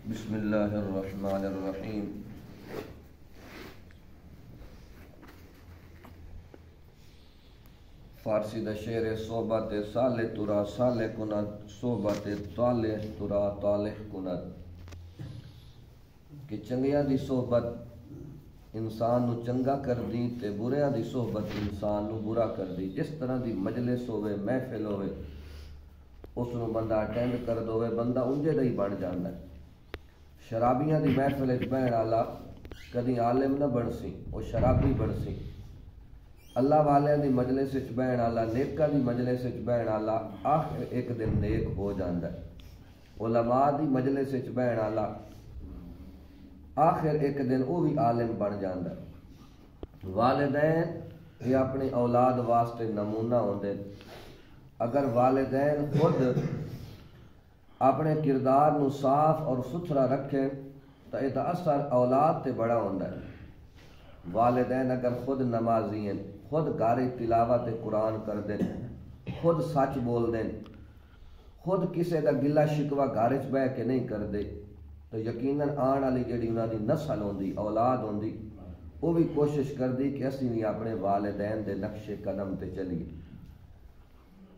بسم اللہ الرحمن الرحیم۔ فارسی دا شعر صحبت صالح ترا صالح کند، صحبت طالح ترا طالح کند، کہ چنگیاں دی صحبت انسان نو چنگا کر دی تے بریاں دی صحبت انسان نو برا کر دی۔ جس طرح دی مجلس ہوئے، محفل ہوئے، اس نو بندہ اٹینڈ کر دوے، بندہ انجے دا ہی بن جاندا ہے۔ شرابیاں دی محفل وچ بہن والا کدی عالم نہ بن سی، وہ شرابی بن سی۔ اللہ والیاں دی مجلس وچ بہن والا، نیکاں دی مجلس وچ بہن والا آخر ایک دن نیک ہو جاندا ہے۔ علماء دی مجلس وچ بہن والا آخر ایک دن وہ بھی عالم بن جاندا ہے۔ والدین یہ اپنی اولاد واسطے نمونہ ہوندے۔ اگر والدین خود اپنے کردار نو صاف اور ستھرا رکھیں تو یہ اثر اولاد تے بڑا ہوندا ہے۔ والدین اگر خود نمازی ہیں، خود گھر تلاوت قرآن کر دیں، خود سچ بول دیں، خود کسے دا گلا شکوہ گھر وچ بہ کے نہیں کر دے، تو یقیناً آن والی جڑی انہاں دی نسل ہوندی، اولاد ہوندی، وہ بھی کوشش کر دی کہ اسی بھی اپنے والدین دے نقش قدم تے چلیے۔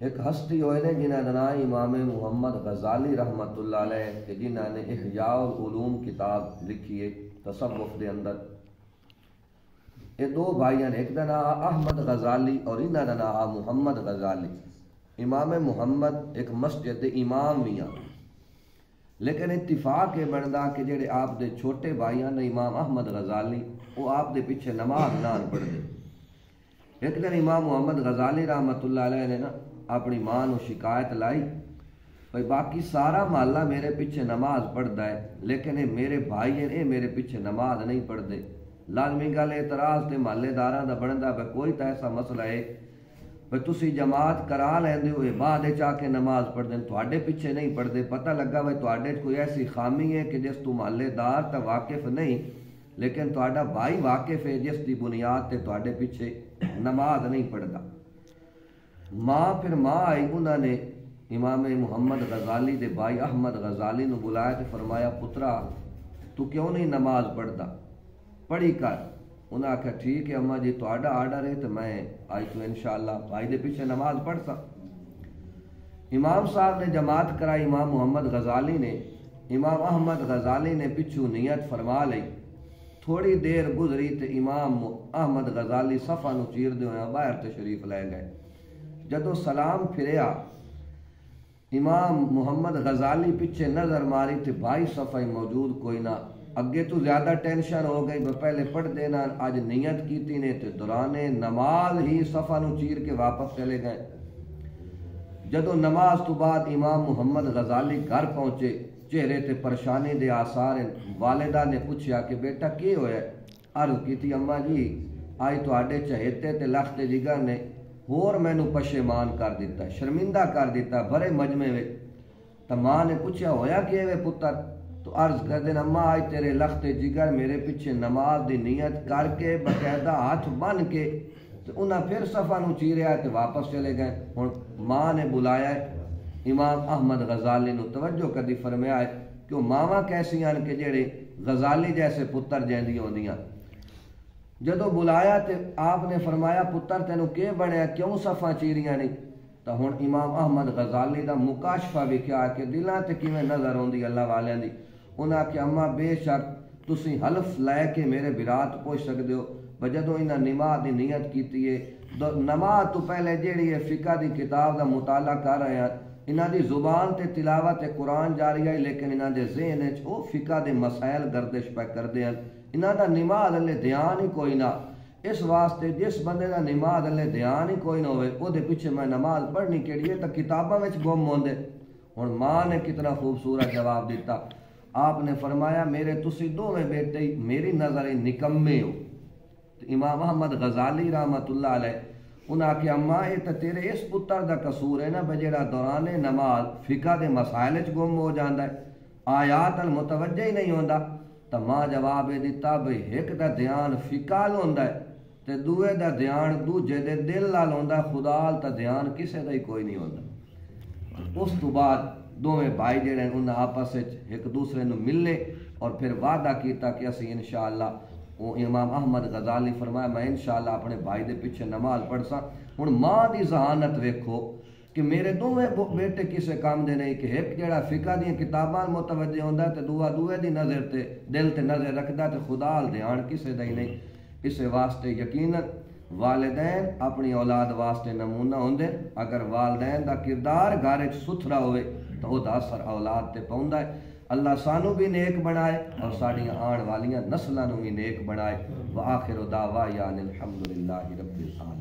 ایک ہستی ہوئے نے جنہاں دا نام امام محمد غزالی رحمت اللہ علیہ، کہ جنہاں نے احیاء العلوم کتاب لکھی ہے تصوف دے اندر۔ یہ دو بھائیاں نے، ایک دا نام احمد غزالی اور انہاں دا نام محمد غزالی۔ امام محمد ایک مسجد دے امام بھی ہیں، لیکن اتفاق یہ بندا کہ جڑے آپ دے چھوٹے بھائیاں نے امام احمد غزالی، وہ آپ دے پیچھے نماز نہ پڑھ دے۔ ایک دن امام محمد غزالی رحمت اللہ علیہ نے نا اپنی ماں نو شکایت لائی، بھئی باقی سارا محلہ میرے پیچھے نماز پڑھدا ہے، لیکن یہ میرے بھائی ہیں، یہ میرے پیچھے نماز نہیں پڑھدے۔ لازمی گل اعتراض تے محلے داراں دا بندا، بھئی کوئی تا ایسا مسئلہ ہے بھئی تسی جماعت کرا لیندے ہو، بعد چاہ کے نماز پڑھ دیں، تواڈے پیچھے نہیں پڑھدے۔ پتہ لگا بھئی تواڈے کوئی ایسی خامی ہے کہ جس تو محلے دار تا واقف نہیں، لیکن تواڈا بھائی واقف ہے جس دی بنیاد تے تواڈے پیچھے نماز نہیں پڑھدا۔ ماں آئی، انہوں نے امام محمد غزالی دے بھائی احمد غزالی نو بلایا تے فرمایا، پترا تو کیوں نہیں نماز پڑھدا، پڑھی کر۔ انہوں نے کہا ٹھیک ہے اماں جی، تہاڈا آرڈر ہے تو میں آئی تو انشاءاللہ بھائی دے پیچھے نماز پڑھتا۔ امام صاحب نے جماعت کرائی، امام محمد غزالی نے، امام احمد غزالی نے پچھو نیت فرما لئی۔ تھوڑی دیر گزری تے امام احمد غزالی صفا نو چیر دے ہوئے باہر تشریف لے گئے۔ جدو سلام پھریا، امام محمد غزالی پیچھے نظر ماری تے بھائی صفائی موجود کوئی نہ۔ اگے تو زیادہ ٹینشن ہو گئی، پہلے پڑھ دینا، آج نیت کیتی نے تے دوران نماز ہی صفا نو چیر کے واپس چلے گئے۔ جدو نماز تو بعد امام محمد غزالی گھر پہنچے، چہرے تے پریشانی دے آثار ہیں۔ والدہ نے پوچھا کہ بیٹا کی ہویا؟ عرض کیتی اماں جی آج تواڈے چہیتے تے لخت جگر نے اور مینو پشیمان کر دیتا، شرمندہ کر دیتا بڑے مجمع میں۔ تو ماں نے پوچھا ہویا کہ وے پتر؟ تو عرض کر دین اماں آج تیرے لخت جگر میرے پیچھے نماز دی نیت کر کے باقاعدہ ہاتھ بن کے تو انہاں پھر صفا نو چیریا تے واپس چلے گئے۔ ہن ماں نے بلایا امام احمد غزالی نو، توجہ کدی فرمایا ہے کہ ماواں کیسی ہیں کہ جڑے غزالی جیسے پتر جیندی ہوندیاں۔ جدو بلایا تے آپ نے فرمایا پتر تینوں کی بنیا، کیوں صفا چیریاں نہیں؟ تو ہن امام احمد غزالی دا مکاشفہ بھی کیا کہ دلاں تے کیویں نظر ہوندی اللہ والیاں دی۔ انہاں کہ اماں بے شک تسی حلف لے کے میرے برات پوچھ سکدے ہو، جدو انہاں نماز دی نیت کیتی ہے، نماز تو پہلے جیڑی ہے فقہ دی کتاب دا مطالعہ کر رہے ہیں، انہاں دی زبان تے تلاوت قرآن جاری ہے، لیکن انہاں دے ذہن وچ او فقہ دے مسائل گردش پہ کردے ہیں۔ انہاں دا نماز اللہ دھیان ہی کوئی نہ۔ اس واسطے جس بندے دا نماز اللہ دھیان ہی کوئی نہ ہوئے، او دے پیچھے میں نماز پڑھنی کیڑی ہے تو کتاباں وچ گم ہوندے۔ ہن ماں نے کتنا خوبصورت جواب دیتا، آپ نے فرمایا میرے تسی دوویں بیٹے میری نظر نکمے ہو۔ امام احمد غزالی رحمت اللہ علیہ انہاں کہ اماں یہ تو تیرے اس پتر دا قصور ہے نا بجڑا دوران نماز فقہ دے مسائل چ گم ہو جاندا ہے، آیات المتوجہ ہی نہیں ہوندا۔ تو ماں جواب دیتا بھئی ایک دا دھیان فقہ ال ہوندا ہے تے دوے دا دھیان دوجے دے دل نال ہوندا، خدا ال تا دھیان کسے دا ہی کوئی نہیں ہوندا۔ اس تو بعد دوویں بھائی جڑے انہاں آپس ایک دوسرے نو ملے اور پھر وعدہ کیتا کہ اسی انشاءاللہ وہ امام احمد غزالی فرمایا میں انشاءاللہ اپنے بھائی دے پیچھے نماز پڑھ سا. ہن ماں دی ذہانت ویکھو کہ میرے دوویں بیٹے کسے کام دے نہیں کہ ایک جڑا فقہ دی کتاباں متوجہ ہوندا تے دوے دی نظر تے دل تے نظر رکھدا تے خدا ال دھیان کسے دا ہی نہیں. اس واسطے یقیناً والدین اپنی اولاد واسطے نمونہ ہوندے. اگر والدین دا کردار گھر وچ ستھرا ہوئے تو او دا اثر اولاد تے پوندا ہے. اللہ سانو بھی نیک بنائے اور ساڈیاں آن والیاں نسلاں نو بھی نیک بنائے. وآخر دعوانا الحمدللہ رب العالمین.